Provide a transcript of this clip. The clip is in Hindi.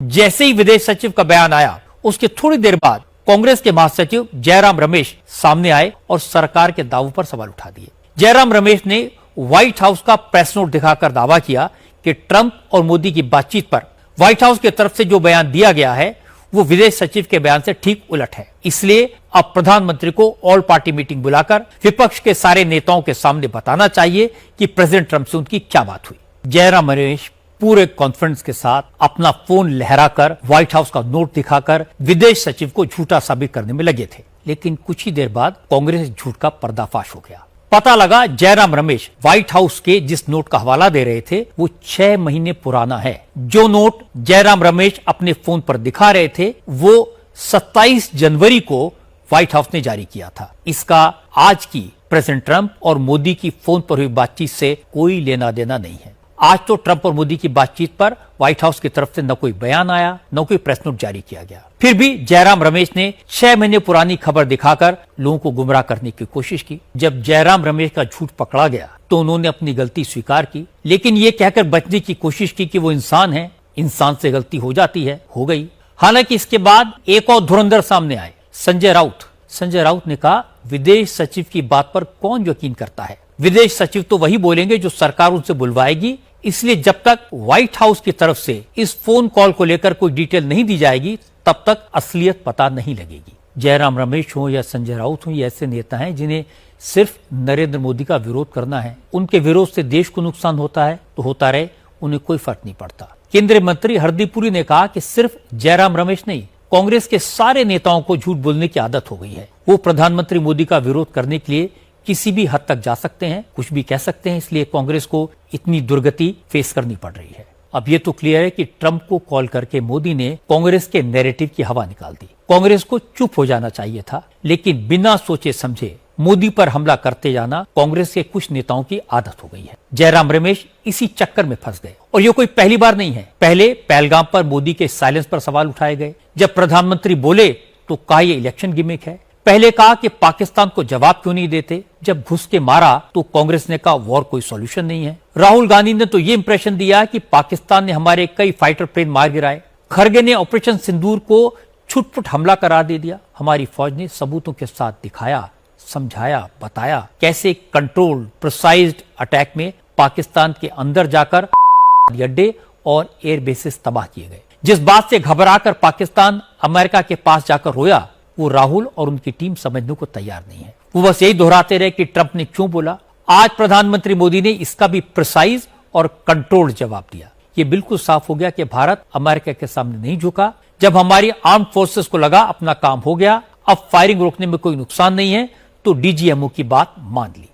जैसे ही विदेश सचिव का बयान आया, उसके थोड़ी देर बाद कांग्रेस के महासचिव जयराम रमेश सामने आए और सरकार के दावों पर सवाल उठा दिए। जयराम रमेश ने व्हाइट हाउस का प्रेस नोट दिखाकर दावा किया कि ट्रंप और मोदी की बातचीत पर व्हाइट हाउस की तरफ से जो बयान दिया गया है वो विदेश सचिव के बयान से ठीक उलट है। इसलिए अब प्रधानमंत्री को ऑल पार्टी मीटिंग बुलाकर विपक्ष के सारे नेताओं के सामने बताना चाहिए कि प्रेसिडेंट ट्रंप से उनकी क्या बात हुई। जयराम रमेश पूरे कॉन्फिडेंस के साथ अपना फोन लहराकर व्हाइट हाउस का नोट दिखाकर विदेश सचिव को झूठा साबित करने में लगे थे। लेकिन कुछ ही देर बाद कांग्रेस झूठ का पर्दाफाश हो गया। पता लगा जयराम रमेश व्हाइट हाउस के जिस नोट का हवाला दे रहे थे वो 6 महीने पुराना है। जो नोट जयराम रमेश अपने फोन पर दिखा रहे थे वो 27 जनवरी को व्हाइट हाउस ने जारी किया था। इसका आज की प्रेसिडेंट ट्रंप और मोदी की फोन पर हुई बातचीत से कोई लेना देना नहीं है। आज तो ट्रंप और मोदी की बातचीत पर व्हाइट हाउस की तरफ से न कोई बयान आया, न कोई प्रेस नोट जारी किया गया। फिर भी जयराम रमेश ने 6 महीने पुरानी खबर दिखाकर लोगों को गुमराह करने की कोशिश की। जब जयराम रमेश का झूठ पकड़ा गया तो उन्होंने अपनी गलती स्वीकार की, लेकिन ये कहकर बचने की कोशिश की कि वो इंसान है, इंसान से गलती हो जाती है, हो गई। हालांकि इसके बाद एक और धुरंधर सामने आए, संजय राउत। संजय राउत ने कहा, विदेश सचिव की बात पर कौन यकीन करता है? विदेश सचिव तो वही बोलेंगे जो सरकार उनसे बुलवाएगी, इसलिए जब तक व्हाइट हाउस की तरफ से इस फोन कॉल को लेकर कोई डिटेल नहीं दी जाएगी तब तक असलियत पता नहीं लगेगी। जयराम रमेश हो या संजय राउत हो, ये ऐसे नेता हैं जिन्हें सिर्फ नरेंद्र मोदी का विरोध करना है। उनके विरोध से देश को नुकसान होता है तो होता रहे, उन्हें कोई फर्क नहीं पड़ता। केंद्रीय मंत्री हरदीप पुरी ने कहा कि सिर्फ जयराम रमेश नहीं, कांग्रेस के सारे नेताओं को झूठ बोलने की आदत हो गई है। वो प्रधानमंत्री मोदी का विरोध करने के लिए किसी भी हद तक जा सकते हैं, कुछ भी कह सकते हैं, इसलिए कांग्रेस को इतनी दुर्गति फेस करनी पड़ रही है। अब ये तो क्लियर है कि ट्रंप को कॉल करके मोदी ने कांग्रेस के नैरेटिव की हवा निकाल दी। कांग्रेस को चुप हो जाना चाहिए था, लेकिन बिना सोचे समझे मोदी पर हमला करते जाना कांग्रेस के कुछ नेताओं की आदत हो गई है। जयराम रमेश इसी चक्कर में फंस गए और ये कोई पहली बार नहीं है। पहले पहलगाम पर मोदी के साइलेंस पर सवाल उठाए गए। जब प्रधानमंत्री बोले तो कहा ये इलेक्शन गिमिक है। पहले कहा कि पाकिस्तान को जवाब क्यों नहीं देते, जब घुस के मारा तो कांग्रेस ने कहा वॉर कोई सॉल्यूशन नहीं है। राहुल गांधी ने तो ये इंप्रेशन दिया कि पाकिस्तान ने हमारे कई फाइटर प्लेन मार गिराए। खरगे ने ऑपरेशन सिंदूर को छुटपुट हमला करार दे दिया। हमारी फौज ने सबूतों के साथ दिखाया, समझाया, बताया कैसे कंट्रोल्ड प्रिसाइज्ड अटैक में पाकिस्तान के अंदर जाकर अड्डे और एयर बेसिस तबाह किए गए। जिस बात से घबराकर पाकिस्तान अमेरिका के पास जाकर रोया वो राहुल और उनकी टीम समझने को तैयार नहीं है। वो बस यही दोहराते रहे कि ट्रंप ने क्यों बोला। आज प्रधानमंत्री मोदी ने इसका भी प्रिसाइज और कंट्रोल्ड जवाब दिया। ये बिल्कुल साफ हो गया कि भारत अमेरिका के सामने नहीं झुका। जब हमारी आर्म फोर्सेस को लगा अपना काम हो गया, अब फायरिंग रोकने में कोई नुकसान नहीं है, तो डीजीएमओ की बात मान ली।